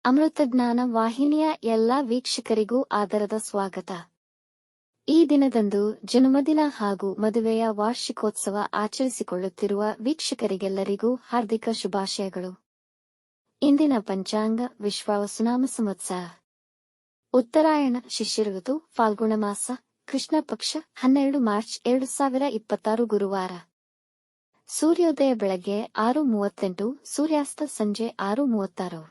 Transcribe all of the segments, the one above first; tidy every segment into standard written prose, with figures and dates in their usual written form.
ಅಮೃತಜ್ಞಾನ ವಾಹಿನಿಯ ಎಲ್ಲಾ ವೀಕ್ಷಕರಿಗೂ ಆದರದ ಸ್ವಾಗತ. ಈ ದಿನದಂದು ಜನ್ಮದಿನ ಹಾಗೂ ಮದುವೆಯ ವಾರ್ಷಿಕೋತ್ಸವ ಆಚರಿಸಿಕೊಳ್ಳುತ್ತಿರುವ ವೀಕ್ಷಕರಿಗೆಲ್ಲರಿಗೂ ಹಾರ್ದಿಕ ಶುಭಾಶಯಗಳು. ಇಂದಿನ ಪಂಚಾಂಗ ವಿಶ್ವಾವಸುನಾಮ ಸಂವತ್ಸರ ಉತ್ತರಾಯಣ ಶಿಶಿರ ಋತು ಫಾಲ್ಗುಣ ಮಾಸ ಕೃಷ್ಣ ಪಕ್ಷ 12 ಮಾರ್ಚ್ 2026 ಗುರುವಾರ. ಸೂರ್ಯೋದಯ ಬೆಳಗ್ಗೆ 6:38, ಸೂರ್ಯಾಸ್ತ ಸಂಜೆ 6:36.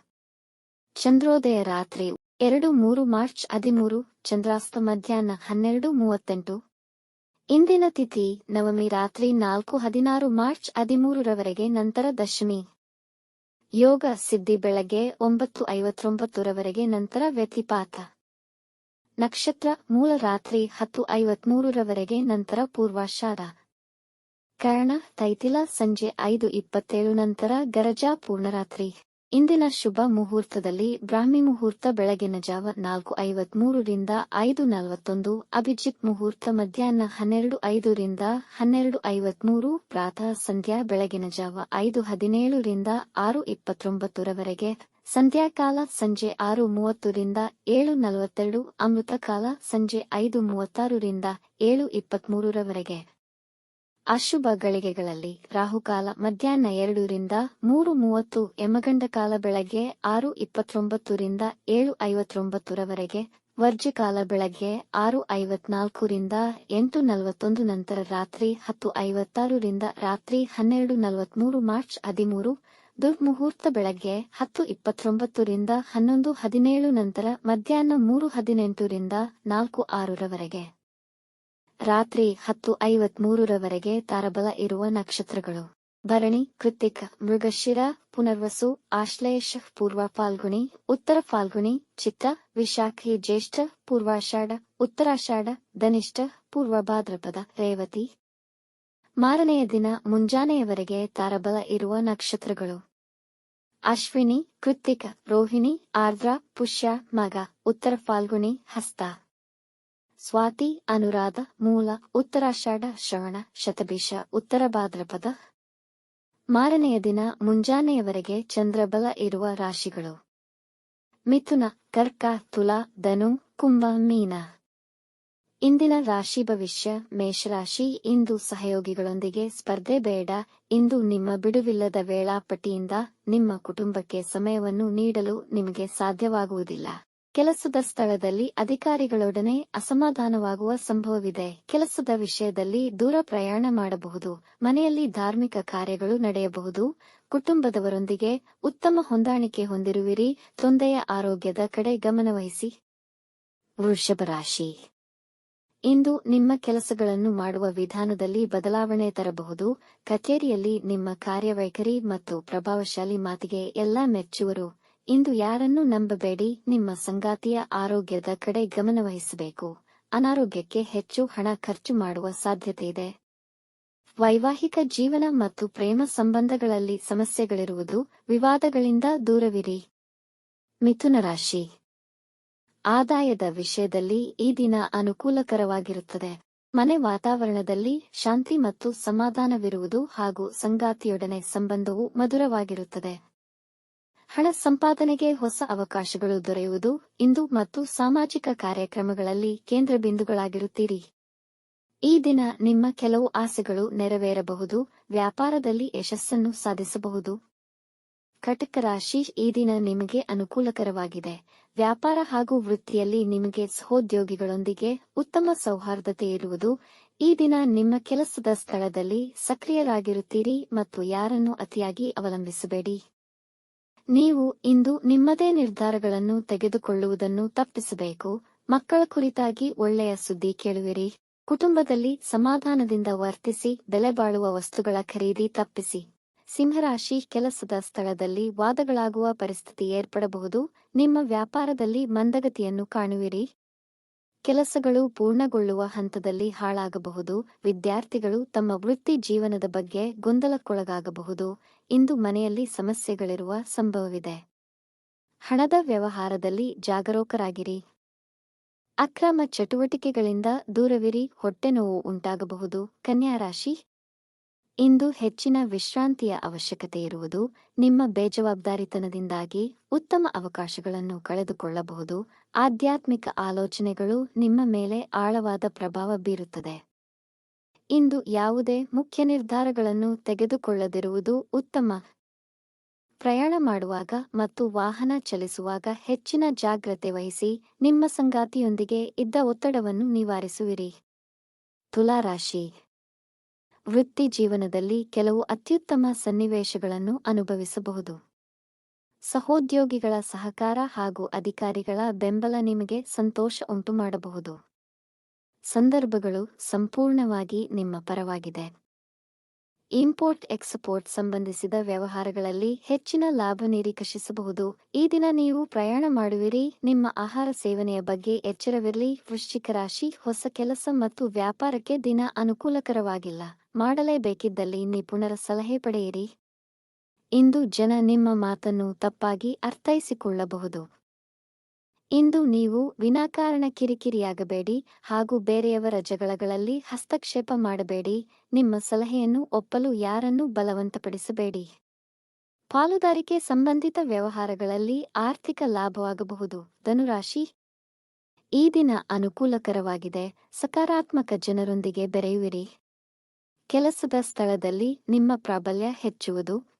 ಚಂದ್ರೋದಯ ರಾತ್ರಿ 2-3 ಮಾರ್ಚ್ 13, ಚಂದ್ರಾಸ್ತ ಮಧ್ಯಾಹ್ನ 12:38. ಇಂದಿನ ತಿಥಿ ನವಮಿ ರಾತ್ರಿ 4:16 ಮಾರ್ಚ್ 13ರವರೆಗೆ, ನಂತರ ದಶಮಿ. ಯೋಗ ಸಿದ್ಧಿ ಬೆಳಗ್ಗೆ 9:59 ರವರೆಗೆ, ನಂತರ ವ್ಯತಿಪಾತ. ನಕ್ಷತ್ರ ಮೂಲ ರಾತ್ರಿ 10:53 ರವರೆಗೆ, ನಂತರ ಪೂರ್ವಾಷಾಢ. ಕರ್ಣ ತೈತಿಲ ಸಂಜೆ 5:27, ನಂತರ ಗರಜಾ ಪೂರ್ಣರಾತ್ರಿ. ಇಂದಿನ ಶುಭ ಮುಹೂರ್ತದಲ್ಲಿ ಬ್ರಾಹ್ಮಿ ಮುಹೂರ್ತ ಬೆಳಗಿನ ಜಾವ 4:53 ರಿಂದ 5:41, ಅಭಿಜಿತ್ ಮುಹೂರ್ತ ಮಧ್ಯಾಹ್ನ 12:05 ರಿಂದ 12:53, ಪ್ರಾತಃ ಸಂಧ್ಯಾ ಬೆಳಗಿನ ಜಾವ 5:17 ರಿಂದ 6:29 ರವರೆಗೆ, ಸಂಧ್ಯಾಕಾಲ ಸಂಜೆ 6:30 ರಿಂದ 7:42, ಅಮೃತಕಾಲ ಸಂಜೆ 5:36 ರಿಂದ 7:23 ರವರೆಗೆ. ಅಶುಭ ಗಳಿಗೆಗಳಲ್ಲಿ ರಾಹುಕಾಲ ಮಧ್ಯಾಹ್ನ 2 ರಿಂದ 3:30, ಯಮಗಂಡಕಾಲ ಬೆಳಗ್ಗೆ 6:29 ರಿಂದ 7:59 ರವರೆಗೆ, ವರ್ಜ್ಯಕಾಲ ಬೆಳಗ್ಗೆ 6:54 ರಿಂದ 8:41, ನಂತರ ರಾತ್ರಿ 10:56 ರಿಂದ ರಾತ್ರಿ 12:43 ಮಾರ್ಚ್ 13. ದುರ್ಮುಹೂರ್ತ ಬೆಳಗ್ಗೆ 10:29 ರಿಂದ 11:17, ನಂತರ ಮಧ್ಯಾಹ್ನ 3:18 ರಿಂದ 4:06 ರವರೆಗೆ. ರಾತ್ರಿ 10:53 ರವರೆಗೆ ತಾರಬಲ ಇರುವ ನಕ್ಷತ್ರಗಳು: ಭರಣಿ, ಕೃತ್ತಿಕ, ಮೃಗಶಿರ, ಪುನರ್ವಸು, ಆಶ್ಲೇಷ, ಪೂರ್ವ ಫಾಲ್ಗುಣಿ, ಉತ್ತರ ಫಾಲ್ಗುಣಿ, ಚಿತ್ತ, ವಿಶಾಖಿ, ಜ್ಯೇಷ್ಠ, ಪೂರ್ವಾಷಾಢ, ಉತ್ತರಾಷಾಢ, ಧನಿಷ್ಠ, ಪೂರ್ವ ಭಾದ್ರಪದ, ರೇವತಿ. ಮಾರನೆಯ ದಿನ ಮುಂಜಾನೆಯವರೆಗೆ ತಾರಬಲ ಇರುವ ನಕ್ಷತ್ರಗಳು: ಅಶ್ವಿನಿ, ಕೃತ್ತಿಕ, ರೋಹಿಣಿ, ಆರ್ದ್ರ, ಪುಷ್ಯ, ಮಗ, ಉತ್ತರ ಫಾಲ್ಗುಣಿ, ಹಸ್ತ. ಸ್ವಾತಿ, ಅನುರಾಧ, ಮೂಲ, ಉತ್ತರಾಷಾಢ, ಶ್ರವಣ, ಶತಭಿಷ, ಉತ್ತರ ಭಾದ್ರಪದ. ಮಾರನೆಯ ದಿನ ಮುಂಜಾನೆಯವರೆಗೆ ಚಂದ್ರಬಲ ಇರುವ ರಾಶಿಗಳು: ಮಿಥುನ, ಕರ್ಕ, ತುಲಾ, ಧನು, ಕುಂಭ, ಮೀನ. ಇಂದಿನ ರಾಶಿ ಭವಿಷ್ಯ: ಮೇಷರಾಶಿ, ಇಂದು ಸಹಯೋಗಿಗಳೊಂದಿಗೆ ಸ್ಪರ್ಧೆ ಬೇಡ. ಇಂದು ನಿಮ್ಮ ಬಿಡುವಿಲ್ಲದ ವೇಳಾಪಟ್ಟಿಯಿಂದ ನಿಮ್ಮ ಕುಟುಂಬಕ್ಕೆ ಸಮಯವನ್ನು ನೀಡಲು ನಿಮಗೆ ಸಾಧ್ಯವಾಗುವುದಿಲ್ಲ. ಕೆಲಸದ ಸ್ಥಳದಲ್ಲಿ ಅಧಿಕಾರಿಗಳೊಡನೆ ಅಸಮಾಧಾನವಾಗುವ ಸಂಭವವಿದೆ. ಕೆಲಸದ ವಿಷಯದಲ್ಲಿ ದೂರ ಪ್ರಯಾಣ ಮಾಡಬಹುದು. ಮನೆಯಲ್ಲಿ ಧಾರ್ಮಿಕ ಕಾರ್ಯಗಳು ನಡೆಯಬಹುದು. ಕುಟುಂಬದವರೊಂದಿಗೆ ಉತ್ತಮ ಹೊಂದಾಣಿಕೆ ಹೊಂದಿರುವಿರಿ. ತೊಂದರೆಯ ಆರೋಗ್ಯದ ಕಡೆ ಗಮನವಹಿಸಿ. ವೃಷಭ ರಾಶಿ, ಇಂದು ನಿಮ್ಮ ಕೆಲಸಗಳನ್ನು ಮಾಡುವ ವಿಧಾನದಲ್ಲಿ ಬದಲಾವಣೆ ತರಬಹುದು. ಕಚೇರಿಯಲ್ಲಿ ನಿಮ್ಮ ಕಾರ್ಯವೈಖರಿ ಮತ್ತು ಪ್ರಭಾವಶಾಲಿ ಮಾತಿಗೆ ಎಲ್ಲ ಮೆಚ್ಚುವರು. ಇಂದು ಯಾರನ್ನೂ ನಂಬಬೇಡಿ. ನಿಮ್ಮ ಸಂಗಾತಿಯ ಆರೋಗ್ಯದ ಕಡೆ ಗಮನವಹಿಸಬೇಕು. ಅನಾರೋಗ್ಯಕ್ಕೆ ಹೆಚ್ಚು ಹಣ ಖರ್ಚು ಮಾಡುವ ಸಾಧ್ಯತೆಯಿದೆ. ವೈವಾಹಿಕ ಜೀವನ ಮತ್ತು ಪ್ರೇಮ ಸಂಬಂಧಗಳಲ್ಲಿ ಸಮಸ್ಯೆಗಳಿರುವುದು. ವಿವಾದಗಳಿಂದ ದೂರವಿರಿ. ಮಿಥುನ ರಾಶಿ, ಆದಾಯದ ವಿಷಯದಲ್ಲಿ ಈ ದಿನ ಅನುಕೂಲಕರವಾಗಿರುತ್ತದೆ. ಮನೆ ವಾತಾವರಣದಲ್ಲಿ ಶಾಂತಿ ಮತ್ತು ಸಮಾಧಾನವಿರುವುದು ಹಾಗೂ ಸಂಗಾತಿಯೊಡನೆ ಸಂಬಂಧವು ಮಧುರವಾಗಿರುತ್ತದೆ. ಹಣ ಸಂಪಾದನೆಗೆ ಹೊಸ ಅವಕಾಶಗಳು ದೊರೆಯುವುದು. ಇಂದು ಮತ್ತು ಸಾಮಾಜಿಕ ಕಾರ್ಯಕ್ರಮಗಳಲ್ಲಿ ಕೇಂದ್ರಬಿಂದುಗಳಾಗಿರುತ್ತೀರಿ. ಈ ದಿನ ನಿಮ್ಮ ಕೆಲವು ಆಸೆಗಳು ನೆರವೇರಬಹುದು. ವ್ಯಾಪಾರದಲ್ಲಿ ಯಶಸ್ಸನ್ನು ಸಾಧಿಸಬಹುದು. ಕಟಕ ರಾಶಿ, ಈ ದಿನ ನಿಮಗೆ ಅನುಕೂಲಕರವಾಗಿದೆ. ವ್ಯಾಪಾರ ಹಾಗೂ ವೃತ್ತಿಯಲ್ಲಿ ನಿಮಗೆ ಸಹೋದ್ಯೋಗಿಗಳೊಂದಿಗೆ ಉತ್ತಮ ಸೌಹಾರ್ದತೆ ಇರುವುದು. ಈ ದಿನ ನಿಮ್ಮ ಕೆಲಸದ ಸ್ಥಳದಲ್ಲಿ ಸಕ್ರಿಯರಾಗಿರುತ್ತೀರಿ ಮತ್ತು ಯಾರನ್ನೂ ಅತಿಯಾಗಿ ಅವಲಂಬಿಸಬೇಡಿ. ನೀವು ಇಂದು ನಿಮ್ಮದೇ ನಿರ್ಧಾರಗಳನ್ನು ತೆಗೆದುಕೊಳ್ಳುವುದನ್ನು ತಪ್ಪಿಸಬೇಕು. ಮಕ್ಕಳ ಕುರಿತಾಗಿ ಒಳ್ಳೆಯ ಸುದ್ದಿ ಕೇಳುವಿರಿ. ಕುಟುಂಬದಲ್ಲಿ ಸಮಾಧಾನದಿಂದ ವರ್ತಿಸಿ. ಬೆಲೆಬಾಳುವ ವಸ್ತುಗಳ ಖರೀದಿ ತಪ್ಪಿಸಿ. ಸಿಂಹರಾಶಿ, ಕೆಲಸದ ಸ್ಥಳದಲ್ಲಿ ವಾದಗಳಾಗುವ ಪರಿಸ್ಥಿತಿ ಏರ್ಪಡಬಹುದು. ನಿಮ್ಮ ವ್ಯಾಪಾರದಲ್ಲಿ ಮಂದಗತಿಯನ್ನು ಕಾಣುವಿರಿ. ಕೆಲಸಗಳು ಪೂರ್ಣಗೊಳ್ಳುವ ಹಂತದಲ್ಲಿ ಹಾಳಾಗಬಹುದು. ವಿದ್ಯಾರ್ಥಿಗಳು ತಮ್ಮ ವೃತ್ತಿ ಜೀವನದ ಬಗ್ಗೆ ಗೊಂದಲಕ್ಕೊಳಗಾಗಬಹುದು. ಇಂದು ಮನೆಯಲ್ಲಿ ಸಮಸ್ಯೆಗಳಿರುವ ಸಂಭವವಿದೆ. ಹಣದ ವ್ಯವಹಾರದಲ್ಲಿ ಜಾಗರೂಕರಾಗಿರಿ. ಅಕ್ರಮ ಚಟುವಟಿಕೆಗಳಿಂದ ದೂರವಿರಿ. ಹೊಟ್ಟೆನೋವು ಉಂಟಾಗಬಹುದು. ಕನ್ಯಾ ರಾಶಿ, ಇಂದು ಹೆಚ್ಚಿನ ವಿಶ್ರಾಂತಿಯ ಅವಶ್ಯಕತೆ ಇರುವುದು. ನಿಮ್ಮ ಬೇಜವಾಬ್ದಾರಿತನದಿಂದಾಗಿ ಉತ್ತಮ ಅವಕಾಶಗಳನ್ನು ಕಳೆದುಕೊಳ್ಳಬಹುದು. ಆಧ್ಯಾತ್ಮಿಕ ಆಲೋಚನೆಗಳು ನಿಮ್ಮ ಮೇಲೆ ಆಳವಾದ ಪ್ರಭಾವ ಬೀರುತ್ತದೆ. ಇಂದು ಯಾವುದೇ ಮುಖ್ಯ ನಿರ್ಧಾರಗಳನ್ನು ತೆಗೆದುಕೊಳ್ಳದಿರುವುದು ಉತ್ತಮ. ಪ್ರಯಾಣ ಮಾಡುವಾಗ ಮತ್ತು ವಾಹನ ಚಲಿಸುವಾಗ ಹೆಚ್ಚಿನ ಜಾಗ್ರತೆ ವಹಿಸಿ. ನಿಮ್ಮ ಸಂಗಾತಿಯೊಂದಿಗೆ ಇದ್ದ ಒತ್ತಡವನ್ನು ನಿವಾರಿಸುವಿರಿ. ತುಲಾ ರಾಶಿ. ವೃತ್ತಿ ಜೀವನದಲ್ಲಿ ಕೆಲವು ಅತ್ಯುತ್ತಮ ಸನ್ನಿವೇಶಗಳನ್ನು ಅನುಭವಿಸಬಹುದು. ಸಹೋದ್ಯೋಗಿಗಳ ಸಹಕಾರ ಹಾಗೂ ಅಧಿಕಾರಿಗಳ ಬೆಂಬಲ ನಿಮಗೆ ಸಂತೋಷ ಉಂಟುಮಾಡಬಹುದು. ಸಂದರ್ಭಗಳು ಸಂಪೂರ್ಣವಾಗಿ ನಿಮ್ಮ ಪರವಾಗಿದೆ. ಇಂಪೋರ್ಟ್ ಎಕ್ಸ್ಪೋರ್ಟ್ ಸಂಬಂಧಿಸಿದ ವ್ಯವಹಾರಗಳಲ್ಲಿ ಹೆಚ್ಚಿನ ಲಾಭ ನಿರೀಕ್ಷಿಸಬಹುದು. ಈ ದಿನ ನೀವು ಪ್ರಯಾಣ ಮಾಡುವಿರಿ. ನಿಮ್ಮ ಆಹಾರ ಸೇವನೆಯ ಬಗ್ಗೆ ಎಚ್ಚರವಿರಲಿ. ವೃಶ್ಚಿಕ ರಾಶಿ. ಹೊಸ ಕೆಲಸ ಮತ್ತು ವ್ಯಾಪಾರಕ್ಕೆ ದಿನ ಅನುಕೂಲಕರವಾಗಿಲ್ಲ. ಮಾಡಲೇಬೇಕಿದ್ದಲ್ಲಿ ನಿಪುಣರ ಸಲಹೆ ಪಡೆಯಿರಿ. ಇಂದು ಜನ ನಿಮ್ಮ ಮಾತನ್ನು ತಪ್ಪಾಗಿ ಅರ್ಥೈಸಿಕೊಳ್ಳಬಹುದು. ಇಂದು ನೀವು ವಿನಾಕಾರಣ ಕಿರಿಕಿರಿಯಾಗಬೇಡಿ ಹಾಗೂ ಬೇರೆಯವರ ಜಗಳಗಳಲ್ಲಿ ಹಸ್ತಕ್ಷೇಪ ಮಾಡಬೇಡಿ. ನಿಮ್ಮ ಸಲಹೆಯನ್ನು ಒಪ್ಪಲು ಯಾರನ್ನೂ ಬಲವಂತಪಡಿಸಬೇಡಿ. ಪಾಲುದಾರಿಕೆ ಸಂಬಂಧಿತ ವ್ಯವಹಾರಗಳಲ್ಲಿ ಆರ್ಥಿಕ ಲಾಭವಾಗಬಹುದು. ಧನುರಾಶಿ. ಈ ದಿನ ಅನುಕೂಲಕರವಾಗಿದೆ. ಸಕಾರಾತ್ಮಕ ಜನರೊಂದಿಗೆ ಬೆರೆಯುವಿರಿ. ಕೆಲಸದ ಸ್ಥಳದಲ್ಲಿ ನಿಮ್ಮ ಪ್ರಾಬಲ್ಯ ಹೆಚ್ಚುವುದು.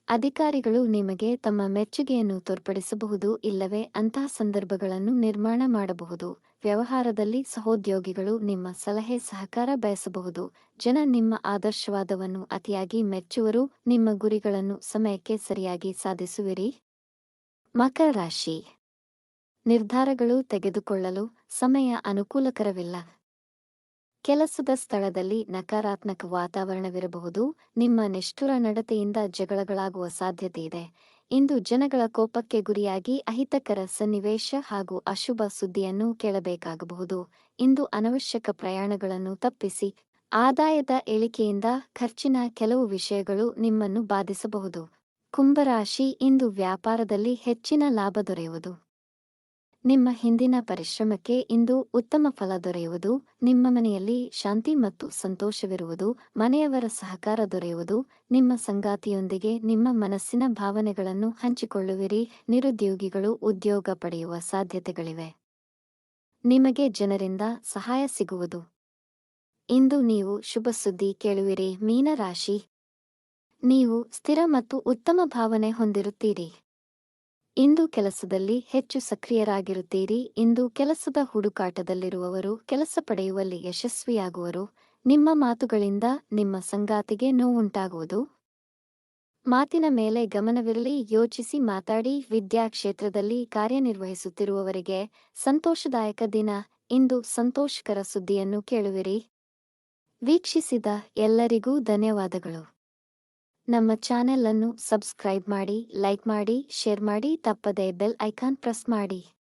ಅಧಿಕಾರಿಗಳು ನಿಮಗೆ ತಮ್ಮ ಮೆಚ್ಚುಗೆಯನ್ನು ತೋರ್ಪಡಿಸಬಹುದು ಇಲ್ಲವೇ ಅಂತಹ ಸಂದರ್ಭಗಳನ್ನು ನಿರ್ಮಾಣ ಮಾಡಬಹುದು. ವ್ಯವಹಾರದಲ್ಲಿ ಸಹೋದ್ಯೋಗಿಗಳು ನಿಮ್ಮ ಸಲಹೆ ಸಹಕಾರ ಬಯಸಬಹುದು. ಜನ ನಿಮ್ಮ ಆದರ್ಶವಾದವನ್ನು ಅತಿಯಾಗಿ ಮೆಚ್ಚುವರು. ನಿಮ್ಮ ಗುರಿಗಳನ್ನು ಸಮಯಕ್ಕೆ ಸರಿಯಾಗಿ ಸಾಧಿಸುವಿರಿ. ಮಕರ ರಾಶಿ. ನಿರ್ಧಾರಗಳು ತೆಗೆದುಕೊಳ್ಳಲು ಸಮಯ ಅನುಕೂಲಕರವಿಲ್ಲ. ಕೆಲಸದ ಸ್ಥಳದಲ್ಲಿ ನಕಾರಾತ್ಮಕ ವಾತಾವರಣವಿರಬಹುದು. ನಿಮ್ಮ ನಿಷ್ಠುರ ನಡತೆಯಿಂದ ಜಗಳಗಳಾಗುವ ಸಾಧ್ಯತೆಯಿದೆ. ಇಂದು ಜನಗಳ ಕೋಪಕ್ಕೆ ಗುರಿಯಾಗಿ ಅಹಿತಕರ ಸನ್ನಿವೇಶ ಹಾಗೂ ಅಶುಭ ಸುದ್ದಿಯನ್ನು ಕೇಳಬೇಕಾಗಬಹುದು. ಇಂದು ಅನವಶ್ಯಕ ಪ್ರಯಾಣಗಳನ್ನು ತಪ್ಪಿಸಿ. ಆದಾಯದ ಇಳಿಕೆಯಿಂದ ಖರ್ಚಿನ ಕೆಲವು ವಿಷಯಗಳು ನಿಮ್ಮನ್ನು ಬಾಧಿಸಬಹುದು. ಕುಂಭರಾಶಿ. ಇಂದು ವ್ಯಾಪಾರದಲ್ಲಿ ಹೆಚ್ಚಿನ ಲಾಭ ದೊರೆಯುವುದು. ನಿಮ್ಮ ಹಿಂದಿನ ಪರಿಶ್ರಮಕ್ಕೆ ಇಂದು ಉತ್ತಮ ಫಲ ದೊರೆಯುವುದು. ನಿಮ್ಮ ಮನೆಯಲ್ಲಿ ಶಾಂತಿ ಮತ್ತು ಸಂತೋಷವಿರುವುದು. ಮನೆಯವರ ಸಹಕಾರ ದೊರೆಯುವುದು. ನಿಮ್ಮ ಸಂಗಾತಿಯೊಂದಿಗೆ ನಿಮ್ಮ ಮನಸ್ಸಿನ ಭಾವನೆಗಳನ್ನು ಹಂಚಿಕೊಳ್ಳುವಿರಿ. ನಿರುದ್ಯೋಗಿಗಳು ಉದ್ಯೋಗ ಪಡೆಯುವ ಸಾಧ್ಯತೆಗಳಿವೆ. ನಿಮಗೆ ಜನರಿಂದ ಸಹಾಯ ಸಿಗುವುದು. ಇಂದು ನೀವು ಶುಭ ಸುದ್ದಿ ಕೇಳುವಿರಿ. ಮೀನರಾಶಿ. ನೀವು ಸ್ಥಿರ ಮತ್ತು ಉತ್ತಮ ಭಾವನೆ ಹೊಂದಿರುತ್ತೀರಿ. ಇಂದು ಕೆಲಸದಲ್ಲಿ ಹೆಚ್ಚು ಸಕ್ರಿಯರಾಗಿರುತ್ತೀರಿ. ಇಂದು ಕೆಲಸದ ಹುಡುಕಾಟದಲ್ಲಿರುವವರು ಕೆಲಸ ಪಡೆಯುವಲ್ಲಿ ಯಶಸ್ವಿಯಾಗುವರು. ನಿಮ್ಮ ಮಾತುಗಳಿಂದ ನಿಮ್ಮ ಸಂಗಾತಿಗೆ ನೋವುಂಟಾಗುವುದು. ಮಾತಿನ ಮೇಲೆ ಗಮನವಿರಲಿ. ಯೋಚಿಸಿ ಮಾತಾಡಿ. ವಿದ್ಯಾ ಕ್ಷೇತ್ರದಲ್ಲಿ ಕಾರ್ಯನಿರ್ವಹಿಸುತ್ತಿರುವವರಿಗೆ ಸಂತೋಷದಾಯಕ ದಿನ. ಇಂದು ಸಂತೋಷಕರ ಸುದ್ದಿಯನ್ನು ಕೇಳುವಿರಿ. ವೀಕ್ಷಿಸಿದ ಎಲ್ಲರಿಗೂ ಧನ್ಯವಾದಗಳು. ನಮ್ಮ ಚಾನೆಲ್ ಅನ್ನು ಸಬ್ಸ್ಕ್ರೈಬ್ ಮಾಡಿ, ಲೈಕ್ ಮಾಡಿ, ಶೇರ್ ಮಾಡಿ. ತಪ್ಪದೇ ಬೆಲ್ ಐಕಾನ್ ಪ್ರೆಸ್ ಮಾಡಿ.